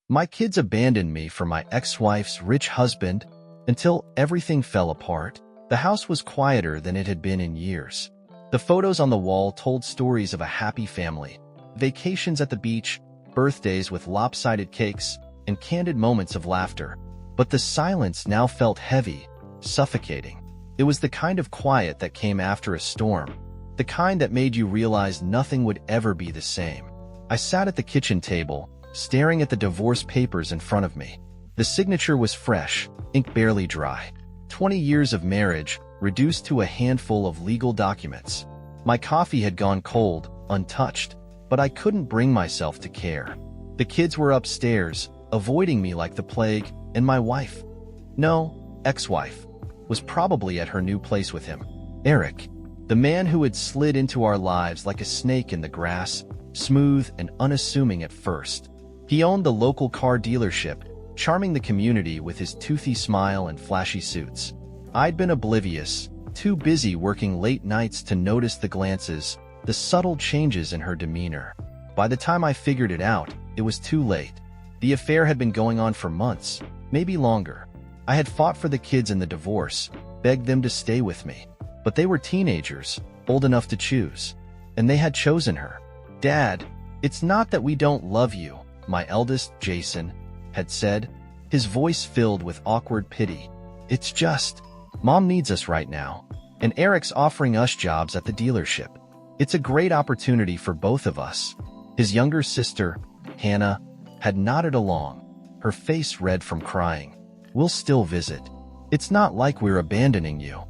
My kids abandoned me for my ex-wife's rich husband until everything fell apart. The house was quieter than it had been in years. The photos on the wall told stories of a happy family, vacations at the beach, birthdays with lopsided cakes, and candid moments of laughter. But the silence now felt heavy, suffocating. It was the kind of quiet that came after a storm, the kind that made you realize nothing would ever be the same. I sat at the kitchen table, staring at the divorce papers in front of me. The signature was fresh, ink barely dry. 20 years of marriage, reduced to a handful of legal documents. My coffee had gone cold, untouched, but I couldn't bring myself to care. The kids were upstairs, avoiding me like the plague, and my wife, no, ex-wife, was probably at her new place with him. Eric, the man who had slid into our lives like a snake in the grass, smooth and unassuming at first. He owned the local car dealership, charming the community with his toothy smile and flashy suits. I'd been oblivious, too busy working late nights to notice the glances, the subtle changes in her demeanor. By the time I figured it out, it was too late. The affair had been going on for months, maybe longer. I had fought for the kids in the divorce, begged them to stay with me. But they were teenagers, old enough to choose. And they had chosen her. "Dad, it's not that we don't love you," my eldest, Jason, had said, his voice filled with awkward pity. "It's just, Mom needs us right now, and Eric's offering us jobs at the dealership. It's a great opportunity for both of us." His younger sister, Hannah, had nodded along, her face red from crying. "We'll still visit. It's not like we're abandoning you."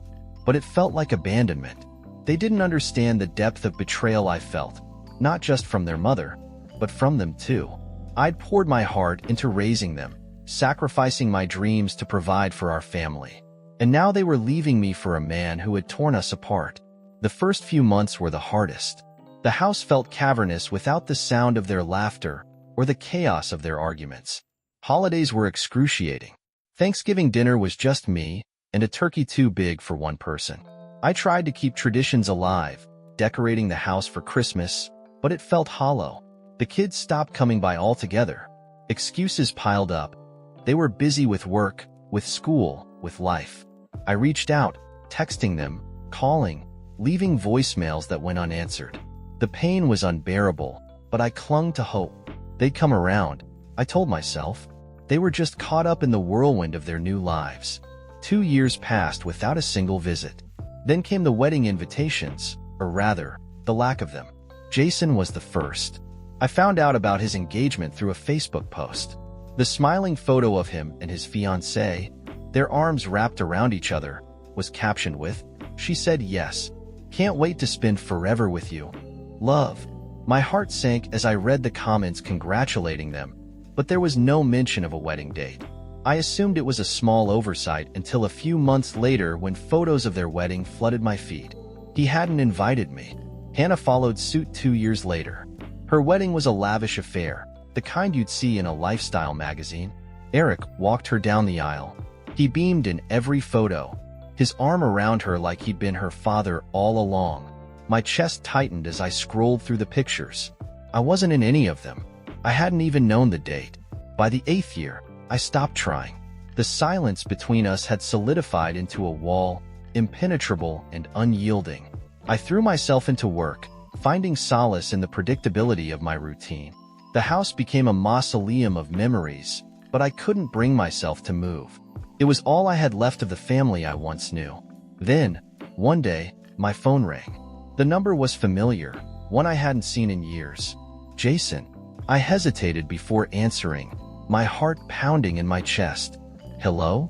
But it felt like abandonment. They didn't understand the depth of betrayal I felt, not just from their mother, but from them too. I'd poured my heart into raising them, sacrificing my dreams to provide for our family. And now they were leaving me for a man who had torn us apart. The first few months were the hardest. The house felt cavernous without the sound of their laughter or the chaos of their arguments. Holidays were excruciating. Thanksgiving dinner was just me, and a turkey too big for one person. I tried to keep traditions alive, decorating the house for Christmas, but it felt hollow. The kids stopped coming by altogether. Excuses piled up. They were busy with work, with school, with life. I reached out, texting them, calling, leaving voicemails that went unanswered. The pain was unbearable, but I clung to hope. They'd come around, I told myself. They were just caught up in the whirlwind of their new lives. 2 years passed without a single visit. Then came the wedding invitations, or rather, the lack of them. Jason was the first. I found out about his engagement through a Facebook post. The smiling photo of him and his fiancée, their arms wrapped around each other, was captioned with, "She said yes. Can't wait to spend forever with you. Love." My heart sank as I read the comments congratulating them, but there was no mention of a wedding date. I assumed it was a small oversight until a few months later when photos of their wedding flooded my feed. He hadn't invited me. Hannah followed suit 2 years later. Her wedding was a lavish affair, the kind you'd see in a lifestyle magazine. Eric walked her down the aisle. He beamed in every photo, his arm around her like he'd been her father all along. My chest tightened as I scrolled through the pictures. I wasn't in any of them. I hadn't even known the date. By the 8th year, I stopped trying. The silence between us had solidified into a wall, impenetrable and unyielding. I threw myself into work, finding solace in the predictability of my routine. The house became a mausoleum of memories, but I couldn't bring myself to move. It was all I had left of the family I once knew. Then, one day, my phone rang. The number was familiar, one I hadn't seen in years. "Jason." I hesitated before answering, my heart pounding in my chest. "Hello?"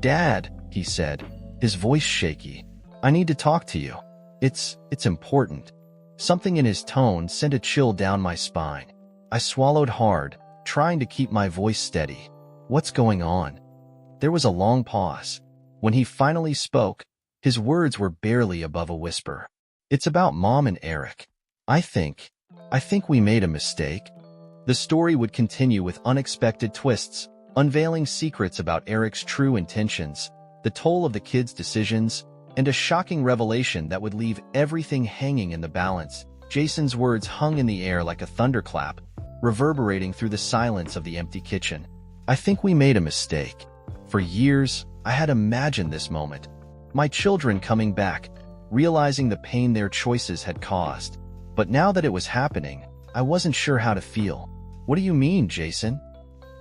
"Dad," he said, his voice shaky. "I need to talk to you. It's important." Something in his tone sent a chill down my spine. I swallowed hard, trying to keep my voice steady. "What's going on?" There was a long pause. When he finally spoke, his words were barely above a whisper. "It's about Mom and Eric. I think we made a mistake." The story would continue with unexpected twists, unveiling secrets about Eric's true intentions, the toll of the kids' decisions, and a shocking revelation that would leave everything hanging in the balance. Jason's words hung in the air like a thunderclap. reverberating through the silence of the empty kitchen. I think we made a mistake. For years, I had imagined this moment. My children coming back, realizing the pain their choices had caused. But now that it was happening, I wasn't sure how to feel. What do you mean, Jason?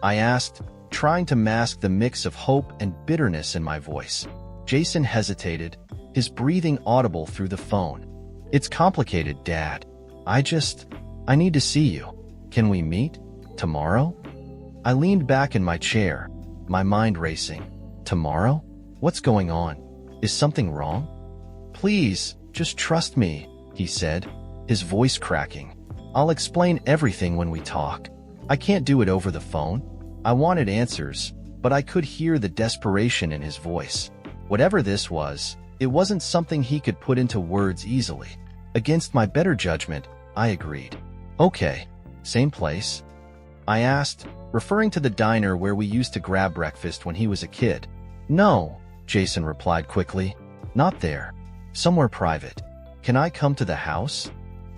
I asked, trying to mask the mix of hope and bitterness in my voice. Jason hesitated, his breathing audible through the phone. It's complicated, Dad. I need to see you. Can we meet? Tomorrow? I leaned back in my chair, my mind racing. Tomorrow? What's going on? Is something wrong? Please, just trust me, he said, his voice cracking. I'll explain everything when we talk. I can't do it over the phone. I wanted answers, but I could hear the desperation in his voice. Whatever this was, it wasn't something he could put into words easily. Against my better judgment, I agreed. Okay, same place? I asked, referring to the diner where we used to grab breakfast when he was a kid. No, Jason replied quickly. Not there. Somewhere private. Can I come to the house?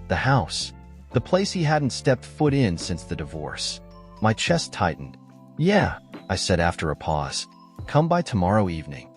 The house. The place he hadn't stepped foot in since the divorce. My chest tightened. Yeah, I said after a pause. Come by tomorrow evening.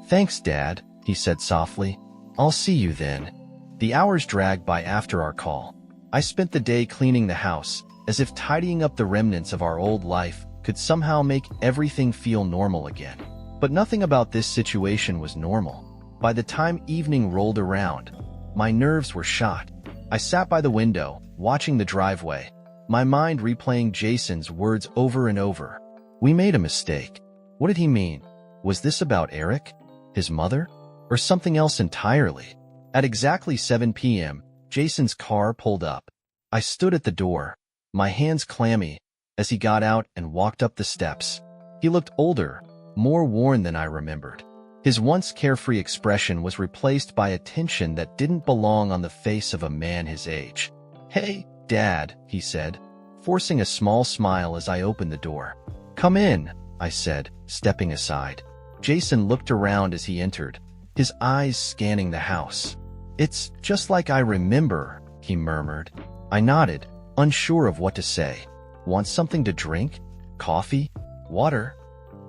Thanks, Dad, he said softly. I'll see you then. The hours dragged by after our call. I spent the day cleaning the house, as if tidying up the remnants of our old life could somehow make everything feel normal again. But nothing about this situation was normal. By the time evening rolled around, my nerves were shot. I sat by the window, watching the driveway, my mind replaying Jason's words over and over. We made a mistake. What did he mean? Was this about Eric? His mother? Or something else entirely? At exactly 7 p.m., Jason's car pulled up. I stood at the door, my hands clammy, as he got out and walked up the steps. He looked older, more worn than I remembered. His once carefree expression was replaced by a tension that didn't belong on the face of a man his age. Hey, Dad, he said, forcing a small smile as I opened the door. Come in, I said, stepping aside. Jason looked around as he entered, his eyes scanning the house. It's just like I remember, he murmured. I nodded, unsure of what to say. Want something to drink? Coffee? Water?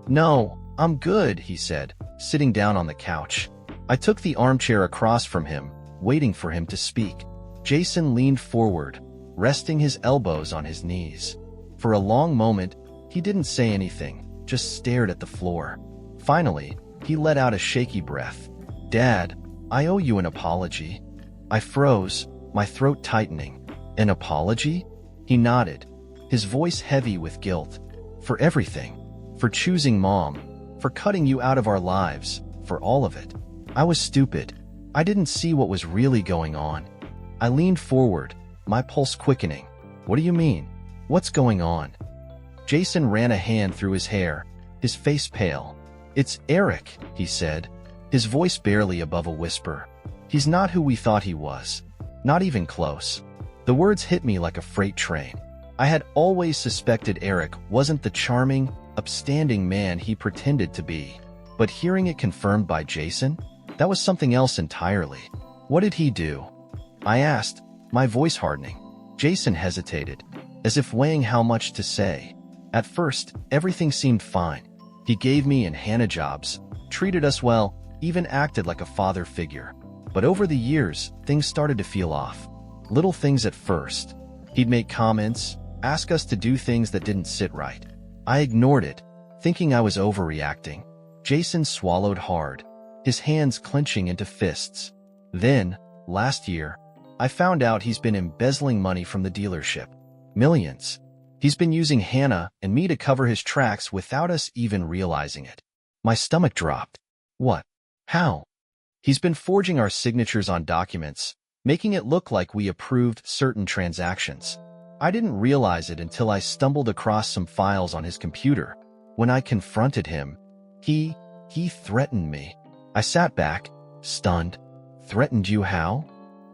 No, I'm good, he said, sitting down on the couch. I took the armchair across from him, waiting for him to speak. Jason leaned forward, resting his elbows on his knees. For a long moment, he didn't say anything, just stared at the floor. Finally, he let out a shaky breath. Dad, I owe you an apology. I froze, my throat tightening. An apology? He nodded, his voice heavy with guilt. For everything. For choosing Mom. For cutting you out of our lives. For all of it. I was stupid. I didn't see what was really going on. I leaned forward, my pulse quickening. What do you mean? What's going on? Jason ran a hand through his hair, his face pale. It's Eric, he said, his voice barely above a whisper. He's not who we thought he was. Not even close. The words hit me like a freight train. I had always suspected Eric wasn't the charming, upstanding man he pretended to be. But hearing it confirmed by Jason, that was something else entirely. What did he do? I asked, my voice hardening. Jason hesitated, as if weighing how much to say. At first, everything seemed fine. He gave me and Hannah jobs, treated us well, even acted like a father figure. But over the years, things started to feel off. Little things at first. He'd make comments, ask us to do things that didn't sit right. I ignored it, thinking I was overreacting. Jason swallowed hard, his hands clenching into fists. Then, last year, I found out he's been embezzling money from the dealership. Millions. He's been using Hannah and me to cover his tracks without us even realizing it. My stomach dropped. What? How? He's been forging our signatures on documents, making it look like we approved certain transactions. I didn't realize it until I stumbled across some files on his computer. When I confronted him, he threatened me. I sat back, stunned. Threatened you how?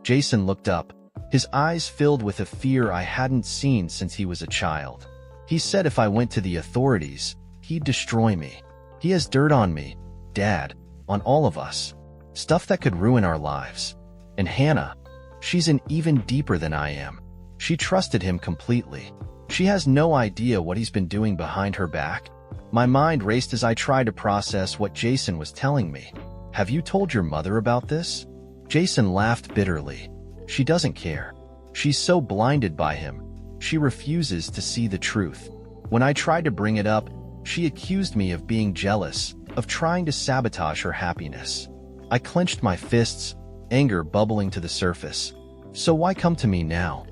Jason looked up, his eyes filled with a fear I hadn't seen since he was a child. He said if I went to the authorities, he'd destroy me. He has dirt on me, Dad, on all of us. Stuff that could ruin our lives. And Hannah, she's in even deeper than I am. She trusted him completely. She has no idea what he's been doing behind her back. My mind raced as I tried to process what Jason was telling me. Have you told your mother about this? Jason laughed bitterly. She doesn't care. She's so blinded by him. She refuses to see the truth. When I tried to bring it up, she accused me of being jealous, of trying to sabotage her happiness. I clenched my fists, anger bubbling to the surface. So why come to me now?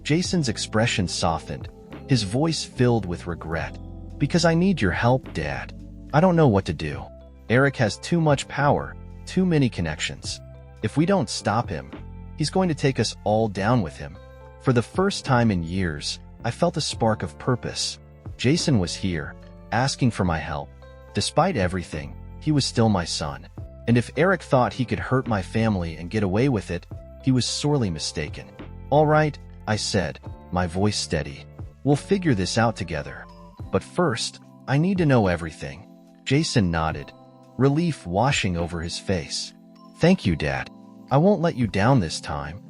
Jason's expression softened, his voice filled with regret. Because I need your help, Dad. I don't know what to do. Eric has too much power, too many connections. If we don't stop him, he's going to take us all down with him. For the first time in years, I felt a spark of purpose. Jason was here, asking for my help. Despite everything, he was still my son. And if Eric thought he could hurt my family and get away with it, he was sorely mistaken. All right, I said, my voice steady. We'll figure this out together. But first, I need to know everything. Jason nodded, relief washing over his face. Thank you, Dad. I won't let you down this time.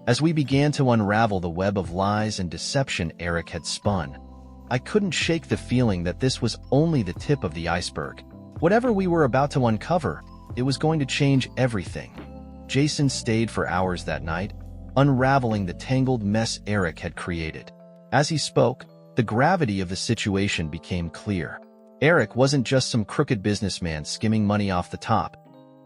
As we began to unravel the web of lies and deception Eric had spun, I couldn't shake the feeling that this was only the tip of the iceberg. Whatever we were about to uncover, it was going to change everything. Jason stayed for hours that night, unraveling the tangled mess Eric had created. As he spoke, the gravity of the situation became clear. Eric wasn't just some crooked businessman skimming money off the top.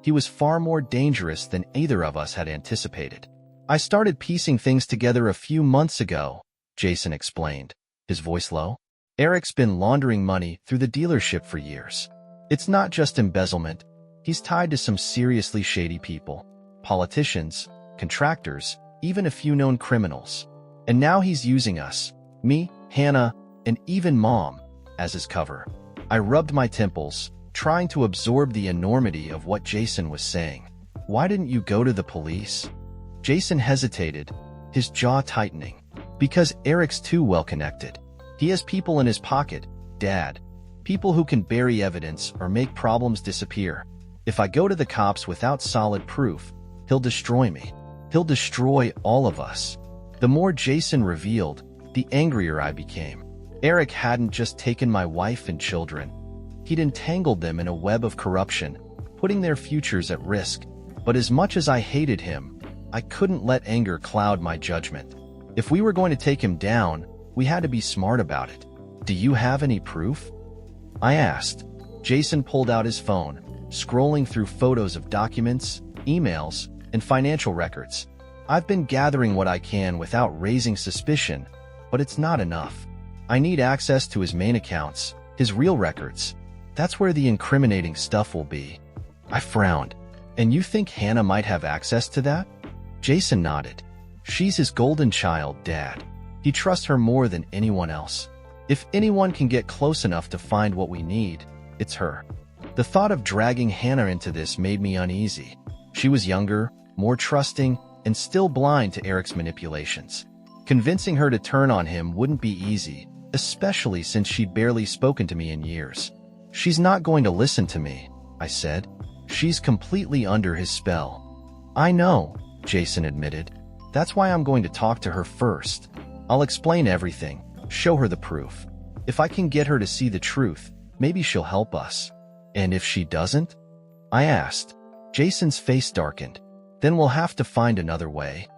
He was far more dangerous than either of us had anticipated. I started piecing things together a few months ago, Jason explained, his voice low. Eric's been laundering money through the dealership for years. It's not just embezzlement. He's tied to some seriously shady people, politicians, contractors, even a few known criminals. And now he's using us, me, Hannah, and even Mom, as his cover. I rubbed my temples, trying to absorb the enormity of what Jason was saying. Why didn't you go to the police? Jason hesitated, his jaw tightening. Because Eric's too well connected. He has people in his pocket, Dad. People who can bury evidence or make problems disappear. If I go to the cops without solid proof, he'll destroy me. He'll destroy all of us. The more Jason revealed, the angrier I became. Eric hadn't just taken my wife and children. He'd entangled them in a web of corruption, putting their futures at risk. But as much as I hated him, I couldn't let anger cloud my judgment. If we were going to take him down, we had to be smart about it. Do you have any proof? I asked. Jason pulled out his phone, scrolling through photos of documents, emails, and financial records. I've been gathering what I can without raising suspicion, but it's not enough. I need access to his main accounts, his real records. That's where the incriminating stuff will be. I frowned. And you think Hannah might have access to that? Jason nodded. She's his golden child, Dad. He trusts her more than anyone else. If anyone can get close enough to find what we need, it's her. The thought of dragging Hannah into this made me uneasy. She was younger, more trusting, and still blind to Eric's manipulations. Convincing her to turn on him wouldn't be easy, especially since she'd barely spoken to me in years. She's not going to listen to me, I said. She's completely under his spell. I know, Jason admitted. That's why I'm going to talk to her first. I'll explain everything, show her the proof. If I can get her to see the truth, maybe she'll help us. And if she doesn't? I asked. Jason's face darkened. Then we'll have to find another way.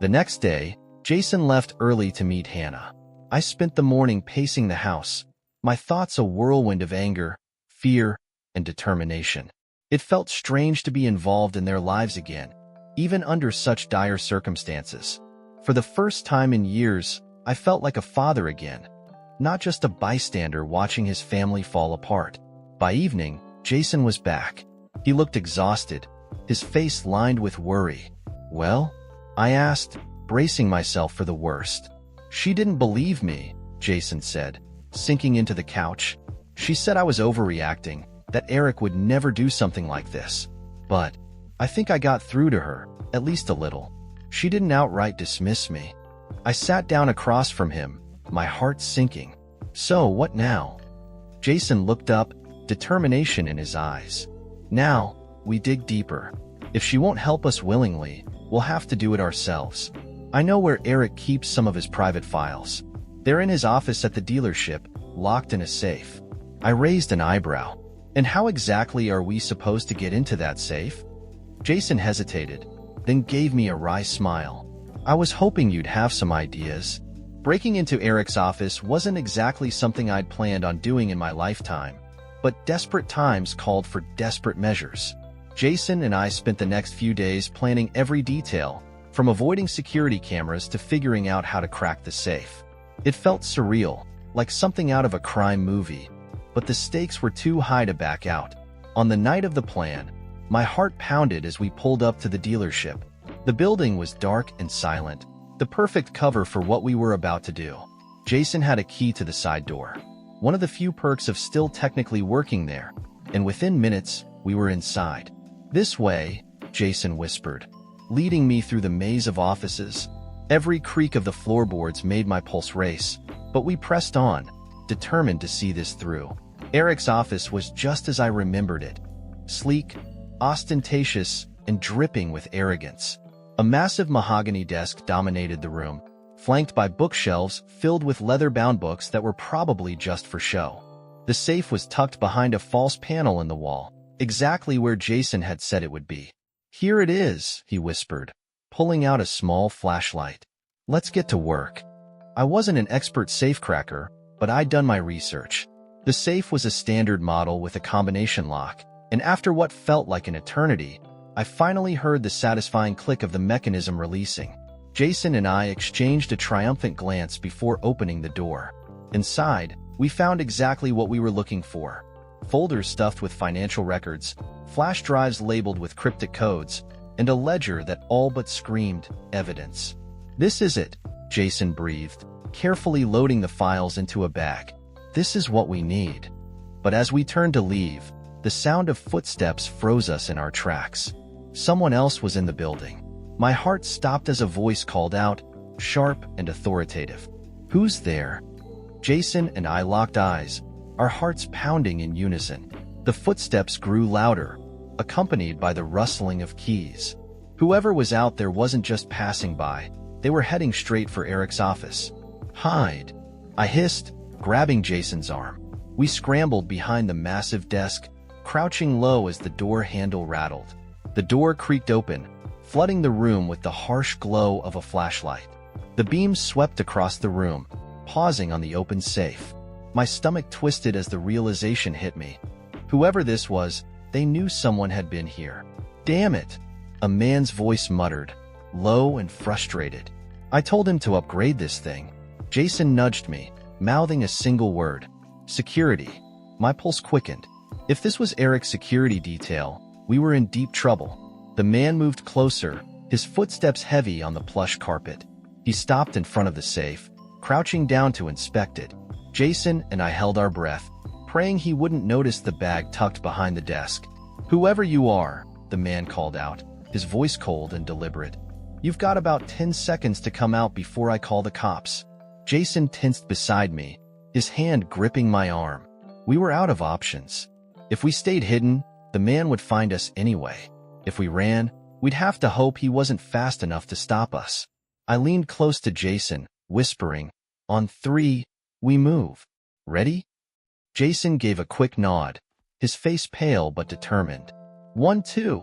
The next day, Jason left early to meet Hannah. I spent the morning pacing the house, my thoughts a whirlwind of anger, fear, and determination. It felt strange to be involved in their lives again, even under such dire circumstances. For the first time in years, I felt like a father again, not just a bystander watching his family fall apart. By evening, Jason was back. He looked exhausted, his face lined with worry. Well? I asked, bracing myself for the worst. She didn't believe me, Jason said, sinking into the couch. She said I was overreacting, that Eric would never do something like this. But I think I got through to her, at least a little. She didn't outright dismiss me. I sat down across from him, my heart sinking. So, what now? Jason looked up, determination in his eyes. Now, we dig deeper. If she won't help us willingly, we'll have to do it ourselves. I know where Eric keeps some of his private files. They're in his office at the dealership, locked in a safe. I raised an eyebrow. And how exactly are we supposed to get into that safe? Jason hesitated, then gave me a wry smile. I was hoping you'd have some ideas. Breaking into Eric's office wasn't exactly something I'd planned on doing in my lifetime, but desperate times called for desperate measures. Jason and I spent the next few days planning every detail, from avoiding security cameras to figuring out how to crack the safe. It felt surreal, like something out of a crime movie, but the stakes were too high to back out. On the night of the plan, my heart pounded as we pulled up to the dealership. The building was dark and silent, the perfect cover for what we were about to do. Jason had a key to the side door, one of the few perks of still technically working there, and within minutes, we were inside. "This way," Jason whispered, leading me through the maze of offices. Every creak of the floorboards made my pulse race, but we pressed on, determined to see this through. Eric's office was just as I remembered it. Sleek, ostentatious, and dripping with arrogance. A massive mahogany desk dominated the room, flanked by bookshelves filled with leather-bound books that were probably just for show. The safe was tucked behind a false panel in the wall, exactly where Jason had said it would be. "Here it is," he whispered, pulling out a small flashlight. "Let's get to work." I wasn't an expert safecracker, but I'd done my research. The safe was a standard model with a combination lock, and after what felt like an eternity, I finally heard the satisfying click of the mechanism releasing. Jason and I exchanged a triumphant glance before opening the door. Inside, we found exactly what we were looking for. Folders stuffed with financial records, flash drives labeled with cryptic codes, and a ledger that all but screamed evidence. "This is it," Jason breathed, carefully loading the files into a bag. "This is what we need." But as we turned to leave, the sound of footsteps froze us in our tracks. Someone else was in the building. My heart stopped as a voice called out, sharp and authoritative. "Who's there?" Jason and I locked eyes, our hearts pounding in unison. The footsteps grew louder, accompanied by the rustling of keys. Whoever was out there wasn't just passing by, they were heading straight for Eric's office. "Hide," I hissed, grabbing Jason's arm. We scrambled behind the massive desk, crouching low as the door handle rattled. The door creaked open, flooding the room with the harsh glow of a flashlight. The beams swept across the room, pausing on the open safe. My stomach twisted as the realization hit me. Whoever this was, they knew someone had been here. "Damn it," a man's voice muttered, low and frustrated. "I told him to upgrade this thing." Jason nudged me, mouthing a single word. "Security." My pulse quickened. If this was Eric's security detail, we were in deep trouble. The man moved closer, his footsteps heavy on the plush carpet. He stopped in front of the safe, crouching down to inspect it. Jason and I held our breath, praying he wouldn't notice the bag tucked behind the desk. "Whoever you are," the man called out, his voice cold and deliberate. "You've got about 10 seconds to come out before I call the cops." Jason tensed beside me, his hand gripping my arm. We were out of options. If we stayed hidden, the man would find us anyway. If we ran, we'd have to hope he wasn't fast enough to stop us. I leaned close to Jason, whispering, "On 3, we move. Ready?" Jason gave a quick nod, his face pale but determined. 1, 2.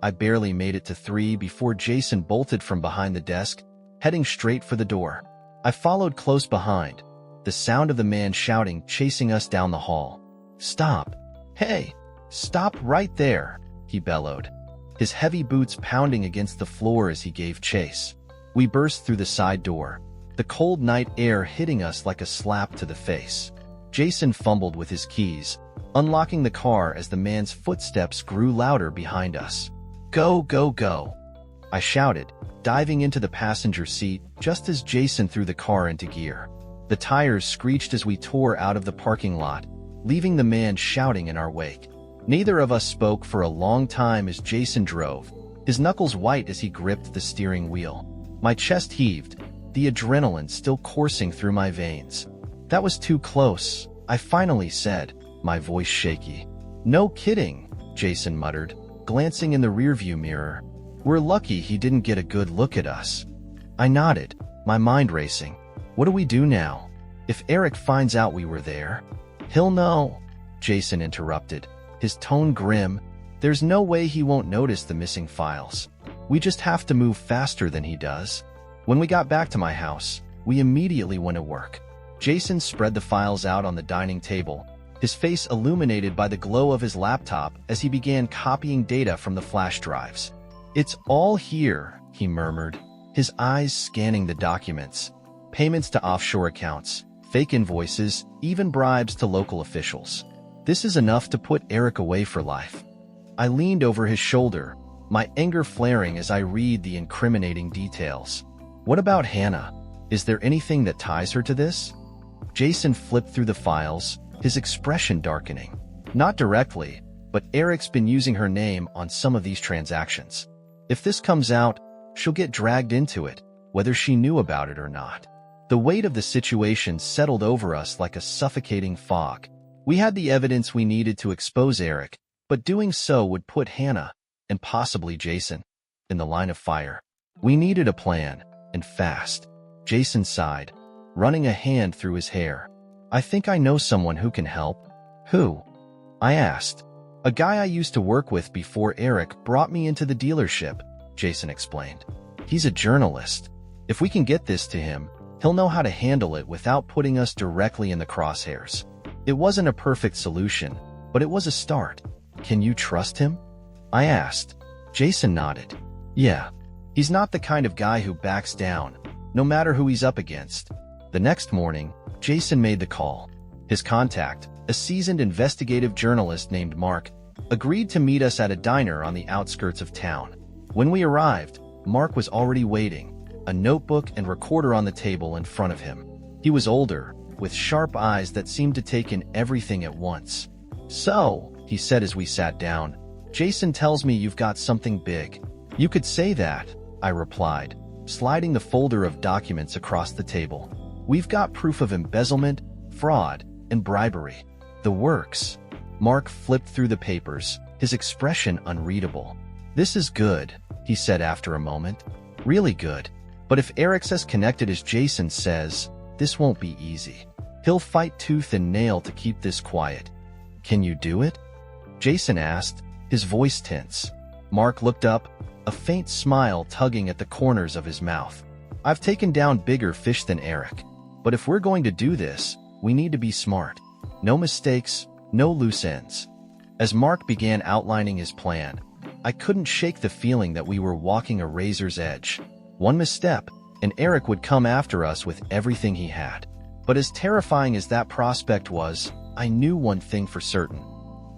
I barely made it to 3 before Jason bolted from behind the desk, heading straight for the door. I followed close behind, the sound of the man shouting, chasing us down the hall. "Stop! Hey! Stop right there!" he bellowed, his heavy boots pounding against the floor as he gave chase. We burst through the side door, the cold night air hitting us like a slap to the face. Jason fumbled with his keys, unlocking the car as the man's footsteps grew louder behind us. "Go, go, go!" I shouted, diving into the passenger seat just as Jason threw the car into gear. The tires screeched as we tore out of the parking lot, leaving the man shouting in our wake. Neither of us spoke for a long time as Jason drove, his knuckles white as he gripped the steering wheel. My chest heaved, the adrenaline still coursing through my veins. "That was too close," I finally said, my voice shaky. "No kidding," Jason muttered, glancing in the rearview mirror. "We're lucky he didn't get a good look at us." I nodded, my mind racing. What do we do now? If Eric finds out we were there, he'll know, Jason interrupted, his tone grim. There's no way he won't notice the missing files. We just have to move faster than he does. When we got back to my house, we immediately went to work. Jason spread the files out on the dining table, his face illuminated by the glow of his laptop as he began copying data from the flash drives. "It's all here," he murmured, his eyes scanning the documents. Payments to offshore accounts, fake invoices, even bribes to local officials. This is enough to put Eric away for life. I leaned over his shoulder, my anger flaring as I read the incriminating details. "What about Hannah? Is there anything that ties her to this?" Jason flipped through the files, his expression darkening. "Not directly, but Eric's been using her name on some of these transactions. If this comes out, she'll get dragged into it, whether she knew about it or not." The weight of the situation settled over us like a suffocating fog. We had the evidence we needed to expose Eric, but doing so would put Hannah, and possibly Jason, in the line of fire. We needed a plan, and fast. Jason sighed, running a hand through his hair. "I think I know someone who can help." "Who?" I asked. "A guy I used to work with before Eric brought me into the dealership," Jason explained. "He's a journalist. If we can get this to him, he'll know how to handle it without putting us directly in the crosshairs." It wasn't a perfect solution, but it was a start. "Can you trust him?" I asked. Jason nodded. "Yeah. He's not the kind of guy who backs down, no matter who he's up against." The next morning, Jason made the call. His contact, a seasoned investigative journalist named Mark, agreed to meet us at a diner on the outskirts of town. When we arrived, Mark was already waiting, a notebook and recorder on the table in front of him. He was older, with sharp eyes that seemed to take in everything at once. "So," he said as we sat down, "Jason tells me you've got something big." "You could say that," I replied, sliding the folder of documents across the table. "We've got proof of embezzlement, fraud, and bribery. The works." Mark flipped through the papers, his expression unreadable. "This is good," he said after a moment. "Really good. But if Eric's as connected as Jason says, this won't be easy. He'll fight tooth and nail to keep this quiet." "Can you do it?" Jason asked, his voice tense. Mark looked up, a faint smile tugging at the corners of his mouth. "I've taken down bigger fish than Eric. But if we're going to do this, we need to be smart. No mistakes, no loose ends." As Mark began outlining his plan, I couldn't shake the feeling that we were walking a razor's edge. One misstep, and Eric would come after us with everything he had. But as terrifying as that prospect was, I knew one thing for certain.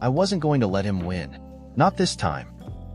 I wasn't going to let him win. Not this time.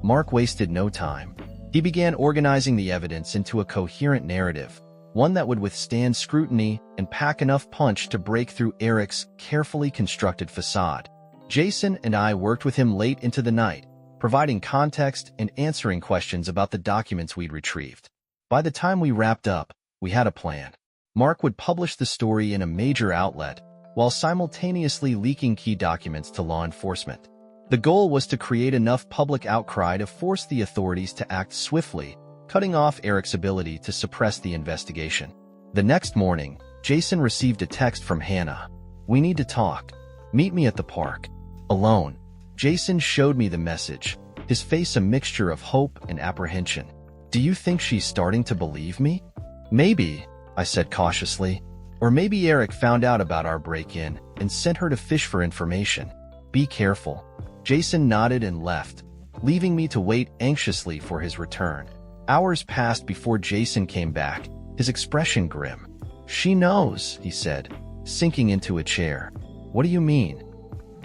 Mark wasted no time. He began organizing the evidence into a coherent narrative, one that would withstand scrutiny and pack enough punch to break through Eric's carefully constructed facade. Jason and I worked with him late into the night, providing context and answering questions about the documents we'd retrieved. By the time we wrapped up, we had a plan. Mark would publish the story in a major outlet, while simultaneously leaking key documents to law enforcement. The goal was to create enough public outcry to force the authorities to act swiftly, cutting off Eric's ability to suppress the investigation. The next morning, Jason received a text from Hannah. "We need to talk. Meet me at the park." Alone, Jason showed me the message, his face a mixture of hope and apprehension. "Do you think she's starting to believe me?" "Maybe," I said cautiously. "Or maybe Eric found out about our break-in and sent her to fish for information. Be careful." Jason nodded and left, leaving me to wait anxiously for his return. Hours passed before Jason came back, his expression grim. "She knows," he said, sinking into a chair. "What do you mean?"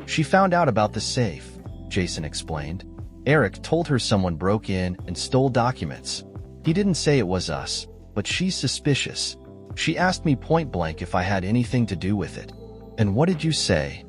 "She found out about the safe," Jason explained. "Eric told her someone broke in and stole documents. He didn't say it was us, but she's suspicious. She asked me point blank if I had anything to do with it." "And what did you say?"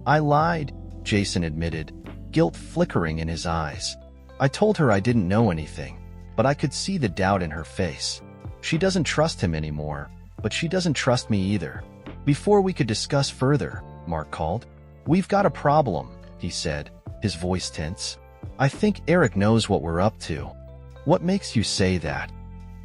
"I lied," Jason admitted, guilt flickering in his eyes. "I told her I didn't know anything, but I could see the doubt in her face. She doesn't trust him anymore, but she doesn't trust me either." Before we could discuss further, Mark called. "We've got a problem," he said, his voice tense. "I think Eric knows what we're up to." "What makes you say that?"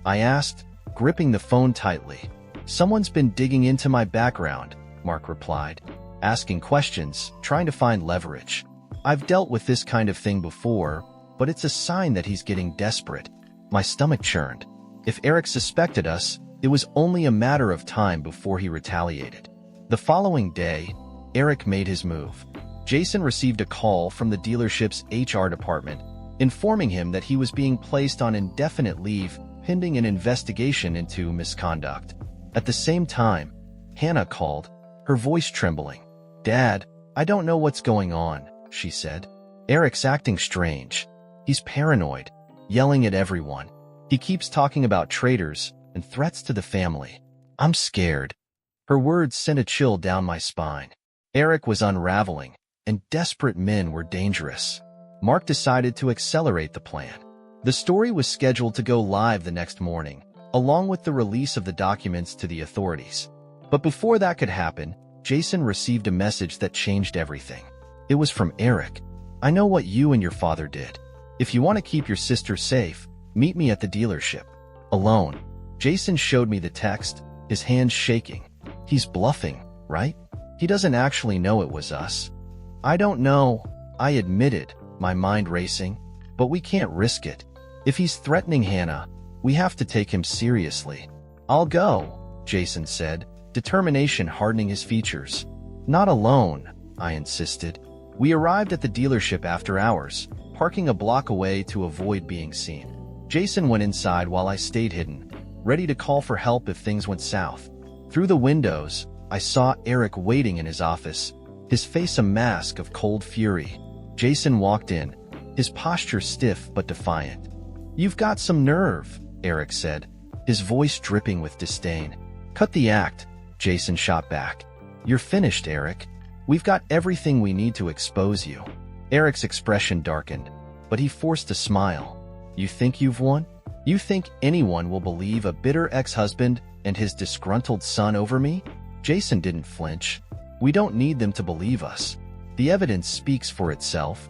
I asked, gripping the phone tightly. Someone's been digging into my background, Mark replied, asking questions, trying to find leverage. I've dealt with this kind of thing before, but it's a sign that he's getting desperate. My stomach churned. If Eric suspected us, it was only a matter of time before he retaliated. The following day, Eric made his move. Jason received a call from the dealership's HR department, informing him that he was being placed on indefinite leave pending an investigation into misconduct. At the same time, Hannah called, her voice trembling. "Dad, I don't know what's going on," she said. "Eric's acting strange. He's paranoid, yelling at everyone. He keeps talking about traitors and threats to the family. I'm scared." Her words sent a chill down my spine. Eric was unraveling, and desperate men were dangerous. Mark decided to accelerate the plan. The story was scheduled to go live the next morning, along with the release of the documents to the authorities. But before that could happen, Jason received a message that changed everything. It was from Eric. "I know what you and your father did. If you want to keep your sister safe, meet me at the dealership. Alone." Jason showed me the text, his hands shaking. "He's bluffing, right? He doesn't actually know it was us." "I don't know," I admitted, my mind racing. "But we can't risk it. If he's threatening Hannah, we have to take him seriously." "I'll go," Jason said, determination hardening his features. "Not alone," I insisted. We arrived at the dealership after hours, parking a block away to avoid being seen. Jason went inside while I stayed hidden, ready to call for help if things went south. Through the windows, I saw Eric waiting in his office, his face a mask of cold fury. Jason walked in, his posture stiff but defiant. "You've got some nerve," Eric said, his voice dripping with disdain. "Cut the act," Jason shot back. "You're finished, Eric. We've got everything we need to expose you." Eric's expression darkened, but he forced a smile. "You think you've won? You think anyone will believe a bitter ex-husband and his disgruntled son over me?" Jason didn't flinch. "We don't need them to believe us. The evidence speaks for itself."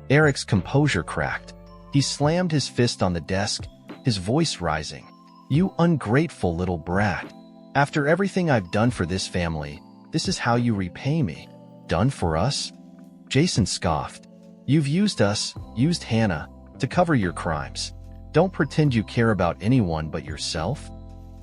Eric's composure cracked. He slammed his fist on the desk, his voice rising. "You ungrateful little brat. After everything I've done for this family, this is how you repay me. Done for us?" Jason scoffed. "You've used us, used Hannah, to cover your crimes. Don't pretend you care about anyone but yourself."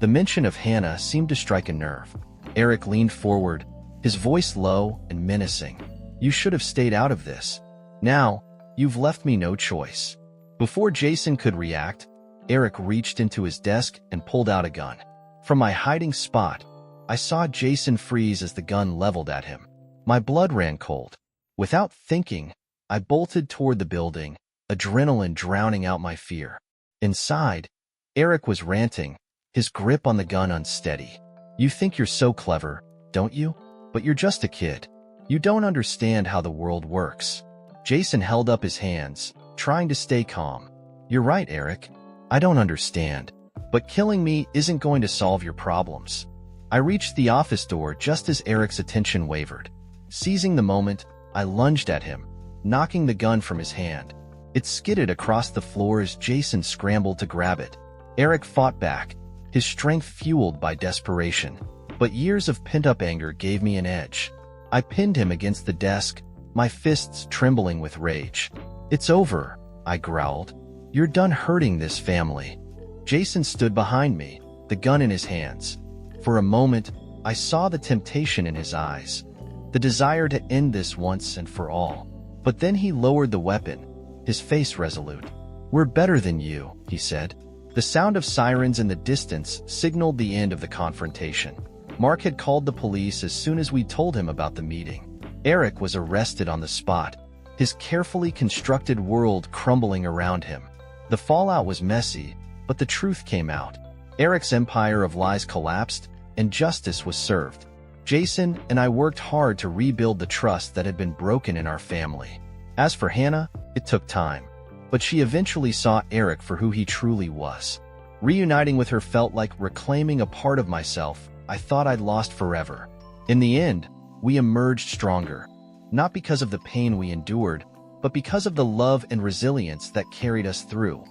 The mention of Hannah seemed to strike a nerve. Eric leaned forward, his voice low and menacing. "You should have stayed out of this. Now, you've left me no choice." Before Jason could react, Eric reached into his desk and pulled out a gun. From my hiding spot, I saw Jason freeze as the gun leveled at him. My blood ran cold. Without thinking, I bolted toward the building, adrenaline drowning out my fear. Inside, Eric was ranting, his grip on the gun unsteady. "You think you're so clever, don't you? But you're just a kid. You don't understand how the world works." Jason held up his hands, trying to stay calm. "You're right, Eric. I don't understand. But killing me isn't going to solve your problems." I reached the office door just as Eric's attention wavered. Seizing the moment, I lunged at him, knocking the gun from his hand. It skidded across the floor as Jason scrambled to grab it. Eric fought back, his strength fueled by desperation. But years of pent-up anger gave me an edge. I pinned him against the desk, my fists trembling with rage. "It's over," I growled. "You're done hurting this family." Jason stood behind me, the gun in his hands. For a moment, I saw the temptation in his eyes, the desire to end this once and for all. But then he lowered the weapon, his face resolute. "We're better than you," he said. The sound of sirens in the distance signaled the end of the confrontation. Mark had called the police as soon as we told him about the meeting. Eric was arrested on the spot, his carefully constructed world crumbling around him. The fallout was messy, but the truth came out. Eric's empire of lies collapsed, and justice was served. Jason and I worked hard to rebuild the trust that had been broken in our family. As for Hannah, it took time, but she eventually saw Eric for who he truly was. Reuniting with her felt like reclaiming a part of myself I thought I'd lost forever. In the end, we emerged stronger, not because of the pain we endured, but because of the love and resilience that carried us through.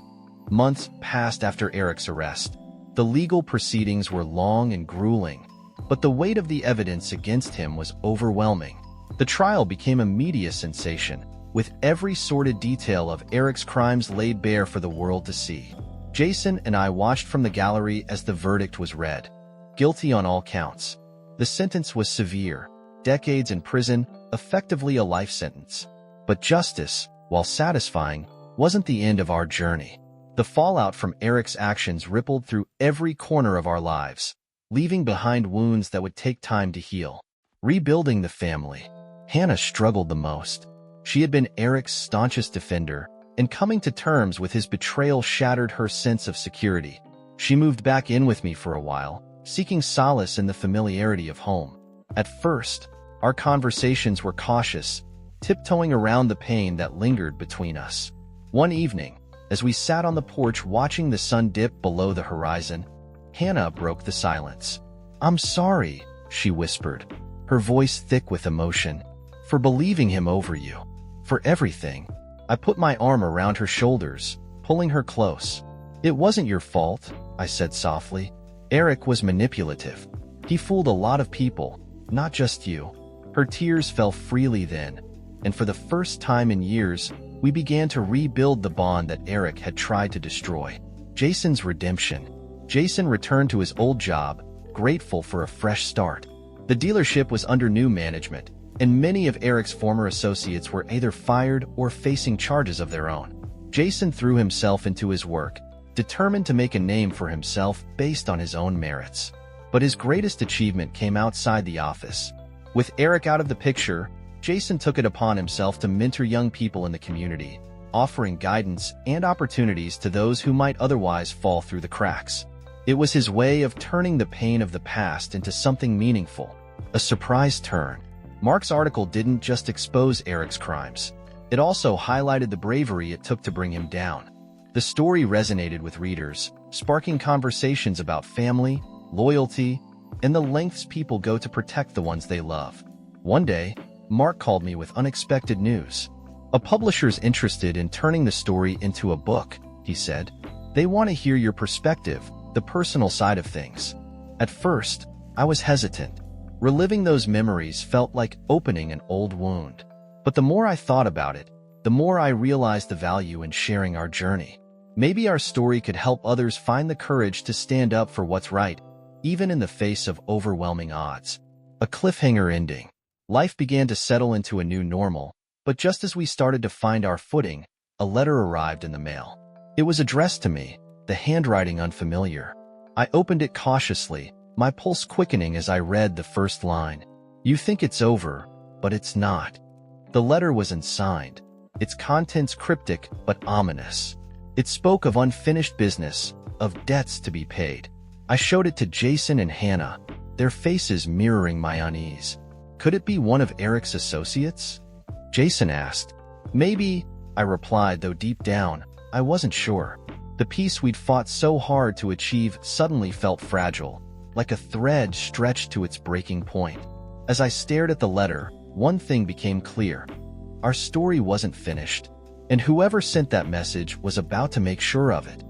Months passed after Eric's arrest. The legal proceedings were long and grueling, but the weight of the evidence against him was overwhelming. The trial became a media sensation, with every sordid detail of Eric's crimes laid bare for the world to see. Jason and I watched from the gallery as the verdict was read. Guilty on all counts. The sentence was severe, decades in prison, effectively a life sentence. But justice, while satisfying, wasn't the end of our journey. The fallout from Eric's actions rippled through every corner of our lives, leaving behind wounds that would take time to heal. Rebuilding the family. Hannah struggled the most. She had been Eric's staunchest defender, and coming to terms with his betrayal shattered her sense of security. She moved back in with me for a while, seeking solace in the familiarity of home. At first, our conversations were cautious, tiptoeing around the pain that lingered between us. One evening, as we sat on the porch watching the sun dip below the horizon, Hannah broke the silence. "I'm sorry," she whispered, her voice thick with emotion, "for believing him over you. For everything." I put my arm around her shoulders, pulling her close. "It wasn't your fault," I said softly. "Eric was manipulative. He fooled a lot of people, not just you." Her tears fell freely then, and for the first time in years, we began to rebuild the bond that Eric had tried to destroy. Jason's redemption. Jason returned to his old job, grateful for a fresh start. The dealership was under new management, and many of Eric's former associates were either fired or facing charges of their own. Jason threw himself into his work, determined to make a name for himself based on his own merits. But his greatest achievement came outside the office. With Eric out of the picture, Jason took it upon himself to mentor young people in the community, offering guidance and opportunities to those who might otherwise fall through the cracks. It was his way of turning the pain of the past into something meaningful. A surprise turn. Mark's article didn't just expose Eric's crimes. It also highlighted the bravery it took to bring him down. The story resonated with readers, sparking conversations about family, loyalty, and the lengths people go to protect the ones they love. One day, Mark called me with unexpected news. "A publisher's interested in turning the story into a book," he said. "They want to hear your perspective, the personal side of things." At first, I was hesitant. Reliving those memories felt like opening an old wound. But the more I thought about it, the more I realized the value in sharing our journey. Maybe our story could help others find the courage to stand up for what's right, even in the face of overwhelming odds. A cliffhanger ending. Life began to settle into a new normal, but just as we started to find our footing, a letter arrived in the mail. It was addressed to me, the handwriting unfamiliar. I opened it cautiously, my pulse quickening as I read the first line. "You think it's over, but it's not." The letter was unsigned, its contents cryptic but ominous. It spoke of unfinished business, of debts to be paid. I showed it to Jason and Hannah, their faces mirroring my unease. Could it be one of Eric's associates? Jason asked. "Maybe," I replied, though deep down, I wasn't sure. The peace we'd fought so hard to achieve suddenly felt fragile, like a thread stretched to its breaking point. As I stared at the letter, one thing became clear. Our story wasn't finished, and whoever sent that message was about to make sure of it.